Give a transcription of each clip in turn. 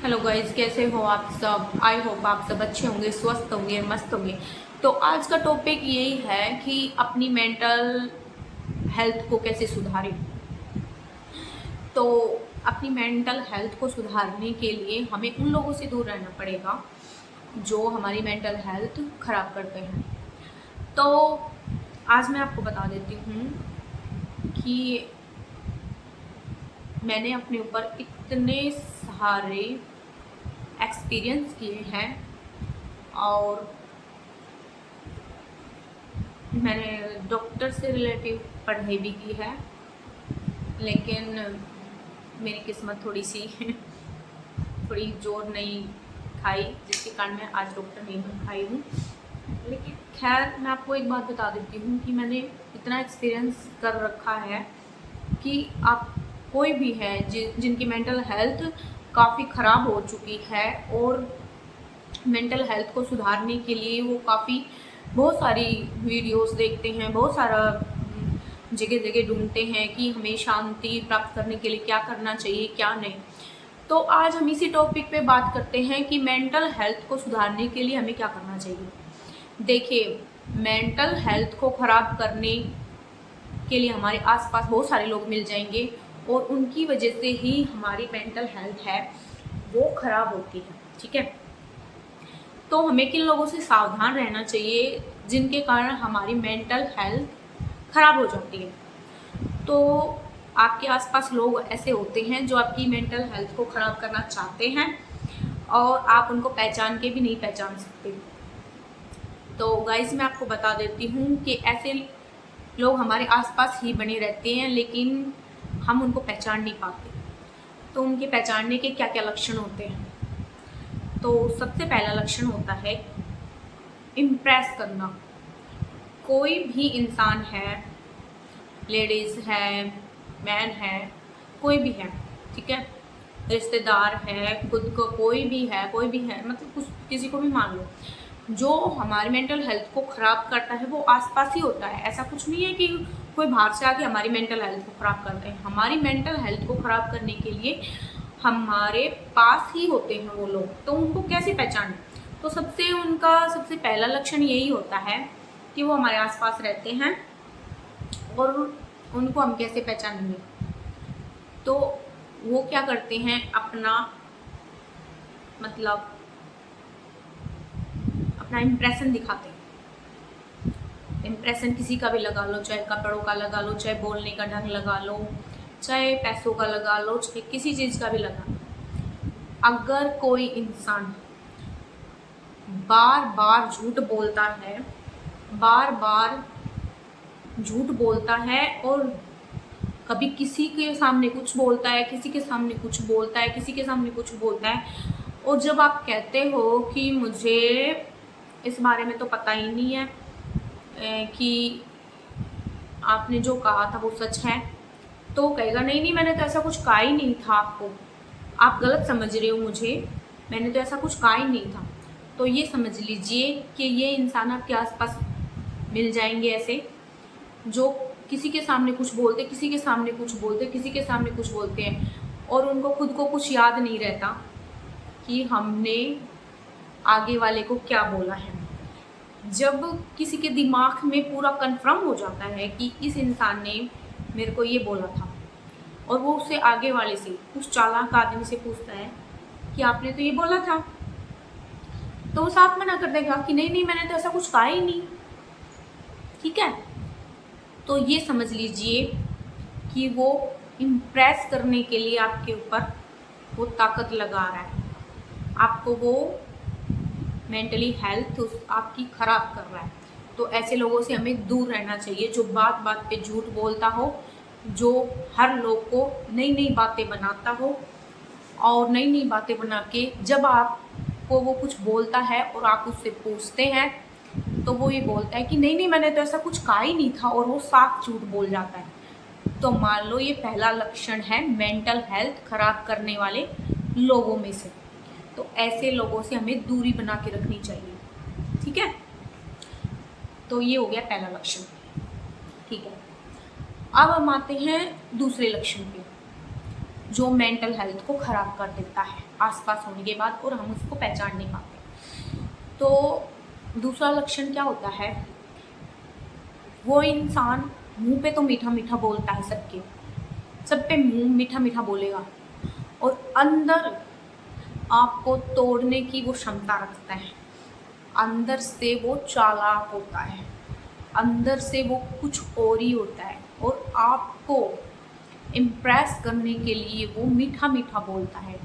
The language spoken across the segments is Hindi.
हेलो गाइज, कैसे हो आप सब। आई होप आप सब अच्छे होंगे, स्वस्थ होंगे, मस्त होंगे। तो आज का टॉपिक यही है कि अपनी मेंटल हेल्थ को कैसे सुधारें। तो अपनी मेंटल हेल्थ को सुधारने के लिए हमें उन लोगों से दूर रहना पड़ेगा जो हमारी मेंटल हेल्थ खराब करते हैं। तो आज मैं आपको बता देती हूँ कि मैंने अपने ऊपर इतने सारे एक्सपीरियंस किए हैं और मैंने डॉक्टर से रिलेटिव पढ़ाई भी की है, लेकिन मेरी किस्मत थोड़ी जोर नहीं खाई, जिसके कारण मैं आज डॉक्टर नहीं बन पाई हूँ। लेकिन खैर, मैं आपको एक बात बता देती हूँ कि मैंने इतना एक्सपीरियंस कर रखा है कि आप कोई भी है जिनकी मेंटल हेल्थ काफ़ी ख़राब हो चुकी है और मेंटल हेल्थ को सुधारने के लिए वो बहुत सारी वीडियोस देखते हैं, बहुत सारा जगह जगह ढूंढते हैं कि हमें शांति प्राप्त करने के लिए क्या करना चाहिए, क्या नहीं। तो आज हम इसी टॉपिक पे बात करते हैं कि मेंटल हेल्थ को सुधारने के लिए हमें क्या करना चाहिए। देखिए, मेंटल हेल्थ को ख़राब करने के लिए हमारे आसपास बहुत सारे लोग मिल जाएंगे और उनकी वजह से ही हमारी मेंटल हेल्थ है वो ख़राब होती है। ठीक है, तो हमें किन लोगों से सावधान रहना चाहिए जिनके कारण हमारी मेंटल हेल्थ खराब हो जाती है। तो आपके आसपास लोग ऐसे होते हैं जो आपकी मेंटल हेल्थ को ख़राब करना चाहते हैं और आप उनको पहचान के भी नहीं पहचान सकते। तो गाइस, मैं आपको बता देती हूँ कि ऐसे लोग हमारे आसपास ही बने रहते हैं, लेकिन हम उनको पहचान नहीं पाते। तो उनके पहचानने के क्या क्या लक्षण होते हैं। तो सबसे पहला लक्षण होता है इम्प्रेस करना। कोई भी इंसान है, लेडीज़ है, मैन है, कोई भी है, ठीक है, रिश्तेदार है, खुद को कोई भी है, मतलब कुछ किसी को भी मान लो, जो हमारी मेंटल हेल्थ को ख़राब करता है वो आसपास ही होता है। ऐसा कुछ नहीं है कि कोई बाहर से आके हमारी मेंटल हेल्थ को ख़राब करते हैं। हमारी मेंटल हेल्थ को ख़राब करने के लिए हमारे पास ही होते हैं वो लोग। तो उनको कैसे पहचानें। तो सबसे पहला लक्षण यही होता है कि वो हमारे आसपास रहते हैं और उनको हम कैसे पहचानेंगे। तो वो क्या करते हैं, अपना इम्प्रेशन दिखाते हैं। इम्प्रेशन किसी का भी लगा लो, चाहे कपड़ों का लगा लो, चाहे बोलने का ढंग लगा लो, चाहे पैसों का लगा लो, चाहे किसी चीज़ का भी लगा लो। अगर कोई इंसान बार बार झूठ बोलता है और कभी किसी के सामने कुछ बोलता है, किसी के सामने कुछ बोलता है, किसी के सामने कुछ बोलता है, और जब आप कहते हो कि मुझे इस बारे में तो पता ही नहीं है कि आपने जो कहा था वो सच है, तो कहेगा नहीं, मैंने तो ऐसा कुछ कहा ही नहीं था आपको, आप गलत समझ रहे हो मुझे, मैंने तो ऐसा कुछ कहा ही नहीं था। तो ये समझ लीजिए कि ये इंसान आपके आसपास मिल जाएंगे ऐसे, जो किसी के सामने कुछ बोलते, किसी के सामने कुछ बोलते, किसी के सामने कुछ बोलते हैं और उनको खुद को कुछ याद नहीं रहता कि हमने आगे वाले को क्या बोला है। जब किसी के दिमाग में पूरा कंफर्म हो जाता है कि इस इंसान ने मेरे को ये बोला था और वो उससे आगे वाले से, कुछ चालाक आदमी से पूछता है कि आपने तो ये बोला था, तो वो साफ मना कर देगा कि नहीं, मैंने तो ऐसा कुछ कहा ही नहीं। ठीक है, तो ये समझ लीजिए कि वो इम्प्रेस करने के लिए आपके ऊपर वो ताकत लगा रहा है, आपको वो मेंटली हेल्थ आपकी ख़राब कर रहा है। तो ऐसे लोगों से हमें दूर रहना चाहिए, जो बात बात पे झूठ बोलता हो, जो हर लोग को नई नई बातें बनाता हो, और नई नई बातें बना के जब आपको वो कुछ बोलता है और आप उससे पूछते हैं तो वो ये बोलता है कि नहीं, मैंने तो ऐसा कुछ कहा ही नहीं था, और वो साफ झूठ बोल जाता है। तो मान लो ये पहला लक्षण है मेंटल हेल्थ खराब करने वाले लोगों में से। तो ऐसे लोगों से हमें दूरी बना के रखनी चाहिए। ठीक है, तो ये हो गया पहला लक्षण। ठीक है, अब हम आते हैं दूसरे लक्षण पे। जो मेंटल हेल्थ को ख़राब कर देता है आसपास होने के बाद, और हम उसको पहचान नहीं पाते। तो दूसरा लक्षण क्या होता है, वो इंसान मुंह पे तो मीठा मीठा बोलता है, सब पे मुंह मीठा मीठा बोलेगा, और अंदर आपको तोड़ने की वो क्षमता रखता है। अंदर से वो चालाक होता है, अंदर से वो कुछ और ही होता है, और आपको इम्प्रेस करने के लिए वो मीठा मीठा बोलता है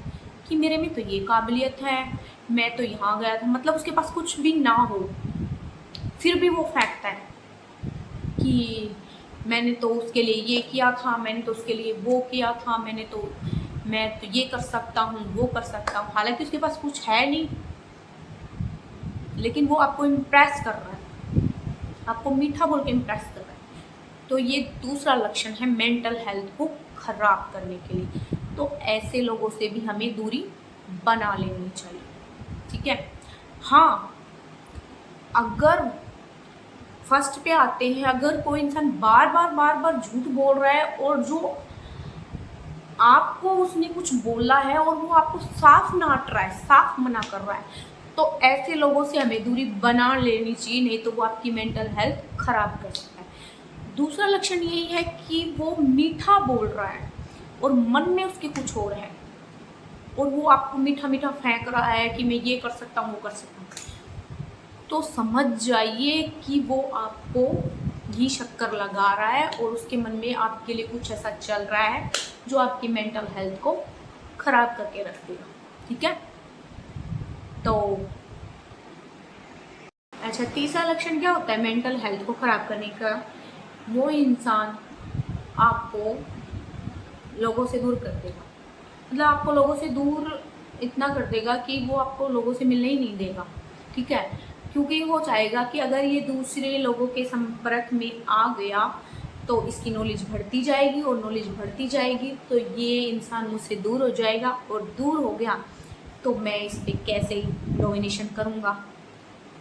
कि मेरे में तो ये काबिलियत है, मैं तो यहाँ गया था, मतलब उसके पास कुछ भी ना हो फिर भी वो फेंकता है कि मैंने तो उसके लिए ये किया था, मैंने तो उसके लिए वो किया था, मैं तो ये कर सकता हूँ, वो कर सकता हूँ, हालांकि उसके पास कुछ है नहीं, लेकिन वो आपको इम्प्रेस कर रहा है, आपको मीठा बोल के इम्प्रेस कर रहा है। तो ये दूसरा लक्षण है मेंटल हेल्थ को खराब करने के लिए। तो ऐसे लोगों से भी हमें दूरी बना लेनी चाहिए, ठीक है। हाँ, अगर फर्स्ट पे आते हैं, अगर कोई इंसान बार बार झूठ बोल रहा है, और जो आपको उसने कुछ बोला है और वो आपको साफ डांट रहा है, साफ मना कर रहा है, तो ऐसे लोगों से हमें दूरी बना लेनी चाहिए, नहीं तो वो आपकी मेंटल हेल्थ खराब कर सकता है। दूसरा लक्षण यही है कि वो मीठा बोल रहा है और मन में उसके कुछ और है, और वो आपको मीठा मीठा फेंक रहा है कि मैं ये कर सकता हूँ, वो कर सकता हूँ, तो समझ जाइए कि वो आपको घी शक्कर लगा रहा है, और उसके मन में आपके लिए कुछ ऐसा चल रहा है जो आपकी मेंटल हेल्थ को खराब करके रख देगा, ठीक है। तो अच्छा, तीसरा लक्षण क्या होता है मेंटल हेल्थ को खराब करने का, वो इंसान आपको लोगों से दूर कर देगा, मतलब आपको लोगों से दूर इतना कर देगा कि वो आपको लोगों से मिलने ही नहीं देगा, ठीक है, क्योंकि वो चाहेगा कि अगर ये दूसरे लोगों के संपर्क में आ गया तो इसकी नॉलेज बढ़ती जाएगी, और नॉलेज बढ़ती जाएगी तो ये इंसान मुझसे दूर हो जाएगा, और दूर हो गया तो मैं इस पर कैसे डोमिनेशन करूँगा,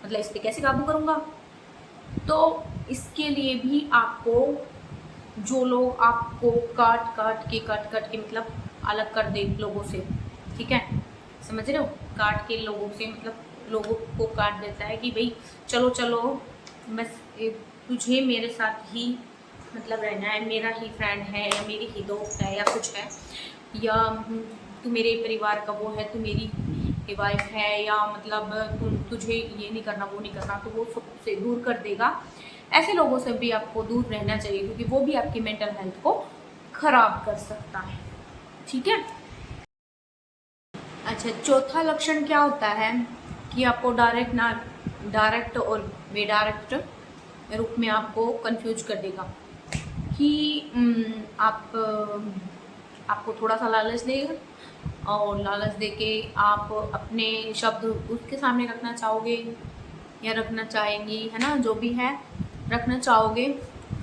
मतलब इस पर कैसे काबू करूँगा। तो इसके लिए भी आपको, जो लोग आपको काट काट के मतलब अलग कर दे लोगों से, ठीक है, समझ रहे हो, काट के लोगों से मतलब लोगों को काट देता है कि भाई चलो चलो बस तुझे मेरे साथ ही मतलब रहना है, मेरा ही फ्रेंड है या मेरी ही दोस्त है या कुछ है, या तू मेरे परिवार का वो है, तू मेरी वाइफ है, या मतलब तुझे ये नहीं करना वो नहीं करना, तो वो सबसे दूर कर देगा। ऐसे लोगों से भी आपको दूर रहना चाहिए, क्योंकि वो भी आपकी मेंटल हेल्थ को खराब कर सकता है, ठीक है। अच्छा, चौथा लक्षण क्या होता है कि आपको डायरेक्ट और बेडायरेक्ट रूप में आपको कंफ्यूज कर देगा कि आपको थोड़ा सा लालच देगा, और लालच देके आप अपने शब्द उसके सामने रखना चाहोगे या रखना चाहेंगी, है ना, जो भी है रखना चाहोगे,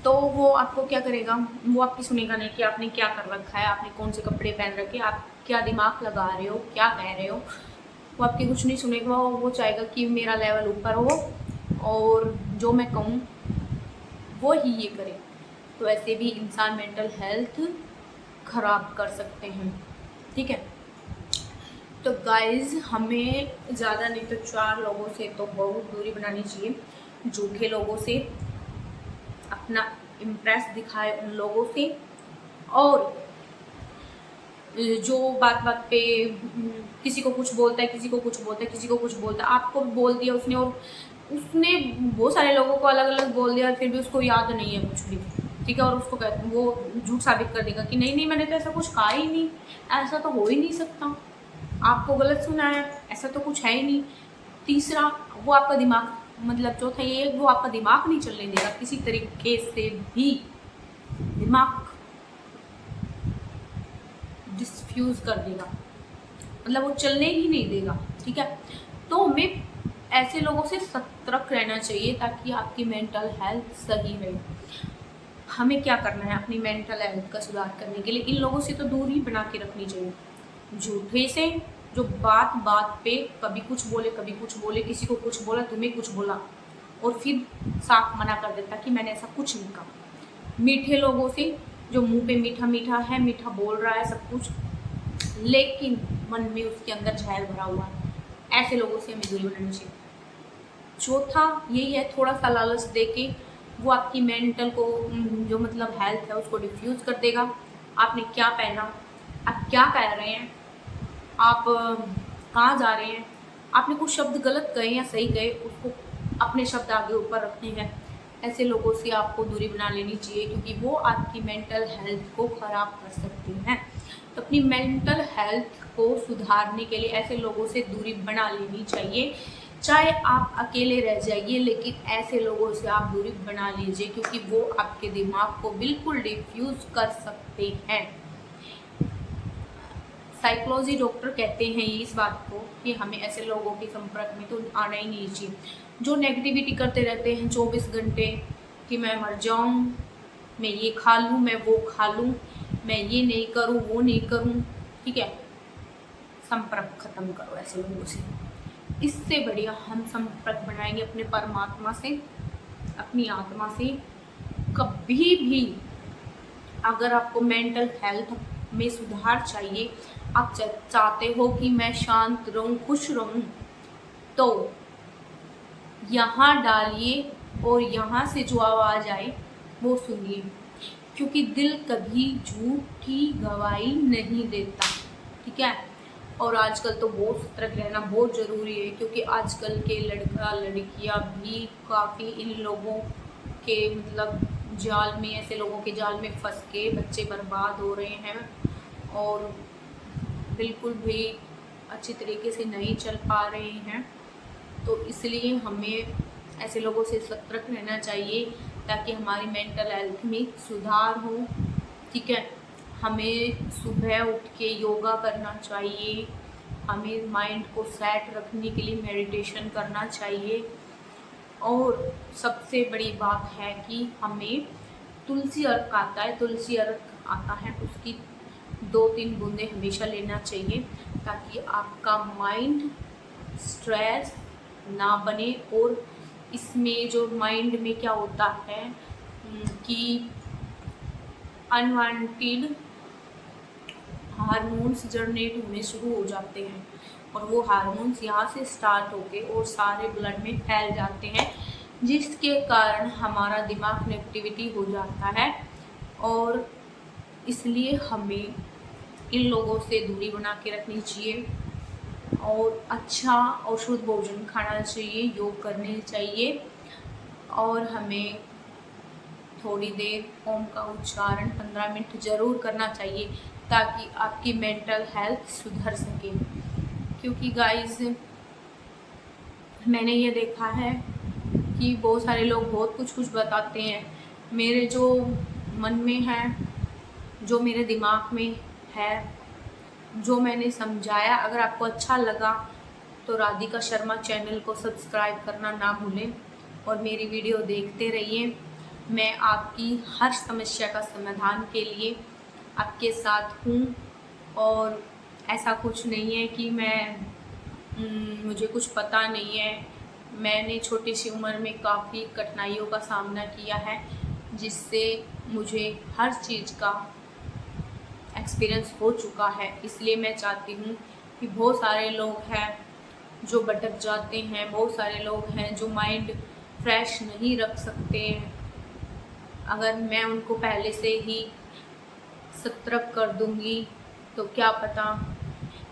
तो वो आपको क्या करेगा, वो आपकी सुनेगा नहीं कि आपने क्या कर रखा है, आपने कौन से कपड़े पहन रखे, आप क्या दिमाग लगा रहे हो, क्या कह रहे हो, वो आपकी कुछ नहीं सुनेगा। वो चाहेगा कि मेरा लेवल ऊपर हो और जो मैं कहूँ वो ही ये करे। तो ऐसे भी इंसान मेंटल हेल्थ खराब कर सकते हैं, ठीक है। तो गाइज, हमें ज़्यादा नहीं तो 4 लोगों से तो बहुत दूरी बनानी चाहिए। झूठे लोगों से, अपना इम्प्रेस दिखाए उन लोगों से, और जो बात बात पे किसी को कुछ बोलता है, किसी को कुछ बोलता है, किसी को कुछ बोलता है, आपको बोल दिया उसने, और उसने बहुत सारे लोगों को अलग अलग बोल दिया, फिर भी उसको याद नहीं है कुछ भी, ठीक है, और उसको वो झूठ साबित कर देगा कि नहीं नहीं मैंने तो ऐसा कुछ कहा ही नहीं, ऐसा तो हो ही नहीं सकता, आपको गलत सुना है, ऐसा तो कुछ है ही नहीं। तीसरा, वो आपका दिमाग, मतलब चौथा ये, वो आपका दिमाग नहीं चलने देगा किसी तरीके से भी, दिमाग डिस्फ्यूज कर देगा, मतलब वो चलने ही नहीं देगा, ठीक है। तो हमें ऐसे लोगों से सतर्क रहना चाहिए ताकि आपकी मेंटल हेल्थ सही रहे। हमें क्या करना है अपनी मेंटल हेल्थ का सुधार करने के लिए, इन लोगों से तो दूरी बना के रखनी चाहिए। झूठे से, जो बात बात पे कभी कुछ बोले कभी कुछ बोले, किसी को कुछ बोला, तुम्हें कुछ बोला, और फिर साफ मना कर देता कि मैंने ऐसा कुछ नहीं कहा। मीठे लोगों से, जो मुंह पे मीठा मीठा है, मीठा बोल रहा है सब कुछ, लेकिन मन में उसके अंदर जहर भरा हुआ है, ऐसे लोगों से हमें दूरी बनानी चाहिए। चौथा यही है, थोड़ा सा लालच दे के वो आपकी मेंटल को जो मतलब हेल्थ है उसको डिफ्यूज़ कर देगा। आपने क्या पहना, आप क्या कह रहे हैं, आप कहाँ जा रहे हैं, आपने कुछ शब्द गलत कहे या सही कहे, उसको अपने शब्द आगे ऊपर रखने हैं। ऐसे लोगों से आपको दूरी बना लेनी चाहिए, क्योंकि वो आपकी मेंटल हेल्थ को ख़राब कर सकते हैं। तो अपनी मेंटल हेल्थ को सुधारने के लिए ऐसे लोगों से दूरी बना लेनी चाहिए। चाहे आप अकेले रह जाइए, लेकिन ऐसे लोगों से आप दूरी बना लीजिए, क्योंकि वो आपके दिमाग को बिल्कुल डिफ्यूज़ कर सकते हैं। साइकोलॉजी डॉक्टर कहते हैं इस बात को कि हमें ऐसे लोगों के संपर्क में तो आना ही नहीं चाहिए, जो नेगेटिविटी करते रहते हैं 24 घंटे कि मैं मर जाऊं, मैं ये खा लूं, मैं वो खा लूं, मैं ये नहीं करूं, वो नहीं करूं। ठीक है, संपर्क खत्म करो ऐसे लोगों से। इससे बढ़िया हम संपर्क बनाएंगे अपने परमात्मा से, अपनी आत्मा से। कभी भी अगर आपको मेंटल हेल्थ में सुधार चाहिए, आप चाहते हो कि मैं शांत रहूं, खुश रहूं, तो यहाँ डालिए और यहाँ से जो आवाज़ आए वो सुनिए, क्योंकि दिल कभी झूठी गवाही नहीं देता। ठीक है, और आजकल तो बहुत सतर्क रहना बहुत ज़रूरी है, क्योंकि आजकल के लड़का लड़कियां भी काफ़ी इन लोगों के मतलब जाल में, ऐसे लोगों के जाल में फंस के बच्चे बर्बाद हो रहे हैं और बिल्कुल भी अच्छी तरीके से नहीं चल पा रहे हैं। तो इसलिए हमें ऐसे लोगों से सतर्क रहना चाहिए, ताकि हमारी मेंटल हेल्थ में सुधार हो। ठीक है, हमें सुबह उठ के योगा करना चाहिए, हमें माइंड को सेट रखने के लिए मेडिटेशन करना चाहिए, और सबसे बड़ी बात है कि हमें तुलसी अर्क आता है, तुलसी अर्क आता है, उसकी 2-3 बूंदें हमेशा लेना चाहिए, ताकि आपका माइंड स्ट्रेस ना बने। और इसमें जो माइंड में क्या होता है कि अनवांटेड हार्मोन्स जनरेट होने शुरू हो जाते हैं, और वो हार्मोन्स यहाँ से स्टार्ट होके और सारे ब्लड में फैल जाते हैं, जिसके कारण हमारा दिमाग नेगेटिविटी हो जाता है। और इसलिए हमें इन लोगों से दूरी बना के रखनी चाहिए, और अच्छा और शुद्ध भोजन खाना चाहिए, योग करने चाहिए, और हमें थोड़ी देर ओम का उच्चारण 15 मिनट ज़रूर करना चाहिए, ताकि आपकी मेंटल हेल्थ सुधर सके। क्योंकि गाइस, मैंने ये देखा है कि बहुत सारे लोग बहुत कुछ बताते हैं, मेरे जो मन में है, जो मेरे दिमाग में है, जो मैंने समझाया, अगर आपको अच्छा लगा तो राधिका शर्मा चैनल को सब्सक्राइब करना ना भूलें और मेरी वीडियो देखते रहिए। मैं आपकी हर समस्या का समाधान के लिए आपके साथ हूँ, और ऐसा कुछ नहीं है कि मुझे कुछ पता नहीं है। मैंने छोटी सी उम्र में काफ़ी कठिनाइयों का सामना किया है, जिससे मुझे हर चीज़ का एक्सपीरियंस हो चुका है। इसलिए मैं चाहती हूँ कि बहुत सारे लोग हैं जो भटक जाते हैं, बहुत सारे लोग हैं जो माइंड फ्रेश नहीं रख सकते हैं। अगर मैं उनको पहले से ही सतर्क कर दूँगी तो क्या पता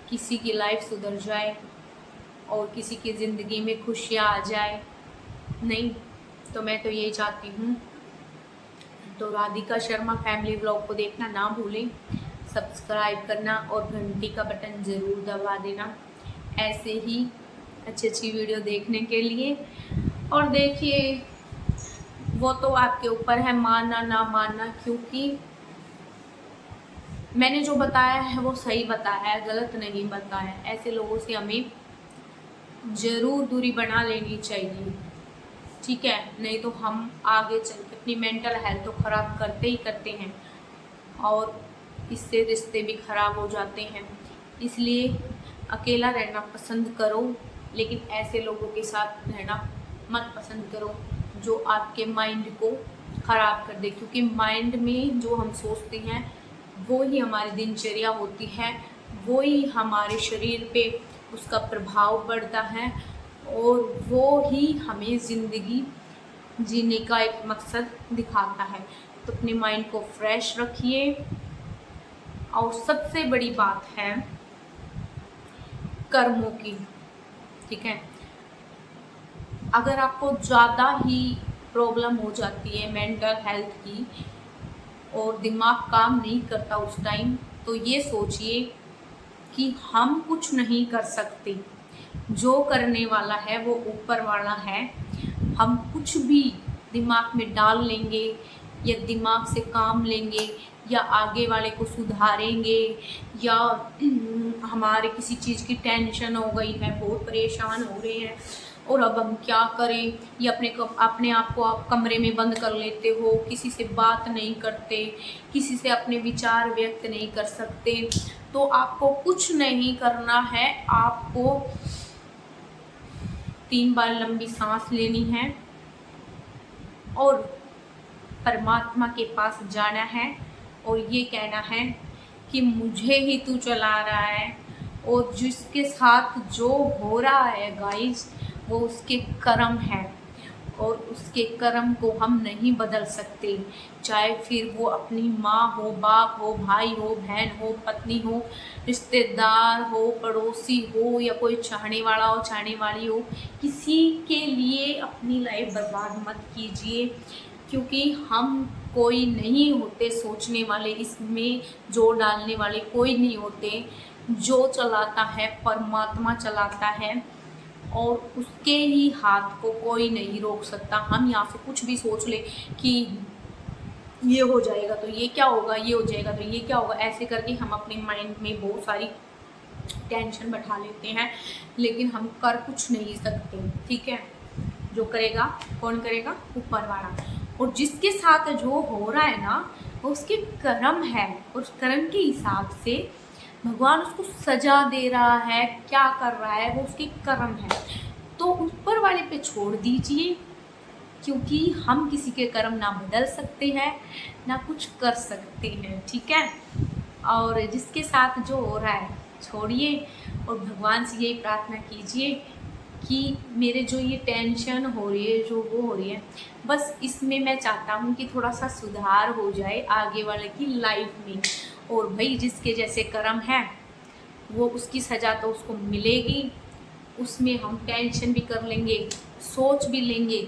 किसी की लाइफ सुधर जाए और किसी की ज़िंदगी में खुशियाँ आ जाए। नहीं तो मैं तो यही चाहती हूँ। तो राधिका शर्मा फैमिली व्लॉग को देखना ना भूलें, सब्सक्राइब करना और घंटी का बटन ज़रूर दबा देना, ऐसे ही अच्छी अच्छी वीडियो देखने के लिए। और देखिए, वो तो आपके ऊपर है मानना ना मानना, क्योंकि मैंने जो बताया है वो सही बताया है, गलत नहीं बताया। ऐसे लोगों से हमें ज़रूर दूरी बना लेनी चाहिए। ठीक है, नहीं तो हम आगे चल के अपनी मेंटल हेल्थ तो ख़राब करते ही करते हैं, और इससे रिश्ते भी ख़राब हो जाते हैं। इसलिए अकेला रहना पसंद करो, लेकिन ऐसे लोगों के साथ रहना मत पसंद करो जो आपके माइंड को ख़राब कर दे, क्योंकि माइंड में जो हम सोचते हैं वो ही हमारी दिनचर्या होती है, वो ही हमारे शरीर पे उसका प्रभाव पड़ता है और वो ही हमें ज़िंदगी जीने का एक मकसद दिखाता है। तो अपने माइंड को फ्रेश रखिए। और सबसे बड़ी बात है कर्मों की, ठीक है। अगर आपको ज़्यादा ही प्रॉब्लम हो जाती है मेंटल हेल्थ की और दिमाग काम नहीं करता उस टाइम, तो ये सोचिए कि हम कुछ नहीं कर सकते, जो करने वाला है वो ऊपर वाला है। हम कुछ भी दिमाग में डाल लेंगे या दिमाग से काम लेंगे या आगे वाले को सुधारेंगे या हमारे किसी चीज़ की टेंशन हो गई है, बहुत परेशान हो रहे हैं और अब हम क्या करें, या अपने आप को आप कमरे में बंद कर लेते हो, किसी से बात नहीं करते, किसी से अपने विचार व्यक्त नहीं कर सकते, तो आपको कुछ नहीं करना है। आपको 3 बार लंबी सांस लेनी है और परमात्मा के पास जाना है और ये कहना है कि मुझे ही तू चला रहा है और जिसके साथ जो हो रहा है गाइस, वो उसके कर्म है और उसके कर्म को हम नहीं बदल सकते। चाहे फिर वो अपनी माँ हो, बाप हो, भाई हो, बहन हो, पत्नी हो, रिश्तेदार हो, पड़ोसी हो या कोई चाहने वाला हो, चाहने वाली हो, किसी के लिए अपनी लाइफ बर्बाद मत कीजिए, क्योंकि हम कोई नहीं होते सोचने वाले, इसमें जोर डालने वाले कोई नहीं होते। जो चलाता है परमात्मा चलाता है और उसके ही हाथ को कोई नहीं रोक सकता। हम यहाँ से कुछ भी सोच ले कि ये हो जाएगा तो ये क्या होगा, ये हो जाएगा तो ये क्या होगा, ऐसे करके हम अपने माइंड में बहुत सारी टेंशन बैठा लेते हैं, लेकिन हम कर कुछ नहीं सकते, ठीक है। जो करेगा कौन करेगा? ऊपर वाला। और जिसके साथ जो हो रहा है ना, वो उसके कर्म है और उस कर्म के हिसाब से भगवान उसको सजा दे रहा है, क्या कर रहा है वो उसके कर्म है। तो ऊपर वाले पे छोड़ दीजिए, क्योंकि हम किसी के कर्म ना बदल सकते हैं ना कुछ कर सकते हैं, ठीक है। और जिसके साथ जो हो रहा है छोड़िए और भगवान से यही प्रार्थना कीजिए कि मेरे जो ये टेंशन हो रही है, जो वो हो रही है, बस इसमें मैं चाहता हूँ कि थोड़ा सा सुधार हो जाए आगे वाले की लाइफ में। और भाई जिसके जैसे कर्म है वो उसकी सज़ा तो उसको मिलेगी, उसमें हम टेंशन भी कर लेंगे, सोच भी लेंगे,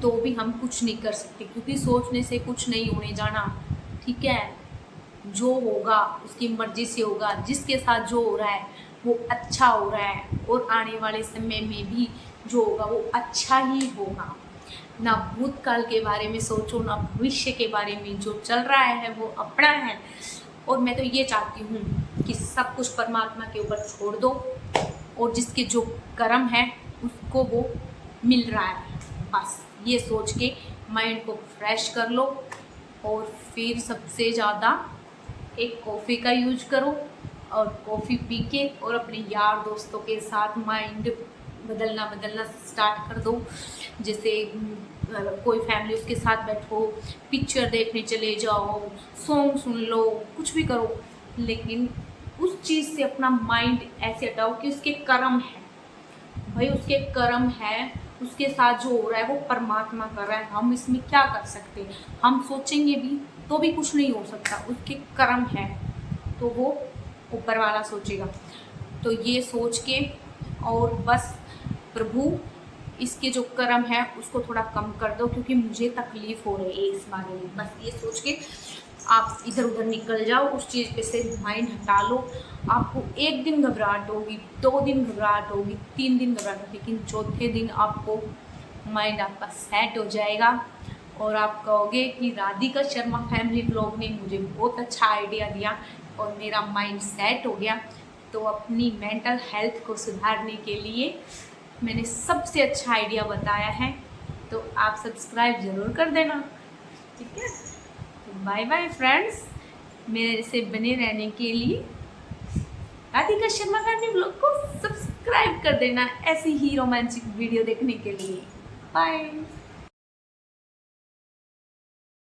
तो भी हम कुछ नहीं कर सकते, क्योंकि सोचने से कुछ नहीं होने जाना, ठीक है। जो होगा उसकी मर्ज़ी से होगा, जिसके साथ जो हो रहा है वो अच्छा हो रहा है और आने वाले समय में भी जो होगा वो अच्छा ही होगा। ना भूतकाल के बारे में सोचो ना भविष्य के बारे में, जो चल रहा है वो अपना है। और मैं तो ये चाहती हूँ कि सब कुछ परमात्मा के ऊपर छोड़ दो और जिसके जो कर्म है उसको वो मिल रहा है, बस ये सोच के माइंड को फ्रेश कर लो। और फिर सबसे ज़्यादा एक कॉफ़ी का यूज करो और कॉफ़ी पी के और अपने यार दोस्तों के साथ माइंड बदलना स्टार्ट कर दो। जैसे कोई फैमिली उसके साथ बैठो, पिक्चर देखने चले जाओ, सॉन्ग सुन लो, कुछ भी करो, लेकिन उस चीज़ से अपना माइंड ऐसे हटाओ कि उसके कर्म है, भाई उसके कर्म है, उसके साथ जो हो रहा है वो परमात्मा कर रहा है, हम इसमें क्या कर सकते। हम सोचेंगे भी तो भी कुछ नहीं हो सकता, उसके कर्म है तो वो ऊपर वाला सोचेगा। तो ये सोच के और बस प्रभु इसके जो कर्म है उसको थोड़ा कम कर दो, क्योंकि मुझे तकलीफ़ हो रही है इस बारे में, बस ये सोच के आप इधर उधर निकल जाओ, उस चीज़ पे से माइंड हटा लो। आपको 1 दिन घबराहट होगी, 2 दिन घबराहट होगी, 3 दिन घबराहट होगी, लेकिन चौथे दिन आपको माइंड आपका सेट हो जाएगा और आप कहोगे कि राधिका शर्मा फैमिली ब्लॉग ने मुझे बहुत अच्छा आइडिया दिया और मेरा माइंड सेट हो गया। तो अपनी मेंटल हेल्थ को सुधारने के लिए मैंने सबसे अच्छा आइडिया बताया है, तो आप सब्सक्राइब ज़रूर कर देना, ठीक है। बाय बाय फ्रेंड्स, मेरे से बने रहने के लिए राधिका शर्मा फैमिली ब्लॉग को सब्सक्राइब कर देना ऐसी ही रोमांटिक वीडियो देखने के लिए। बाय।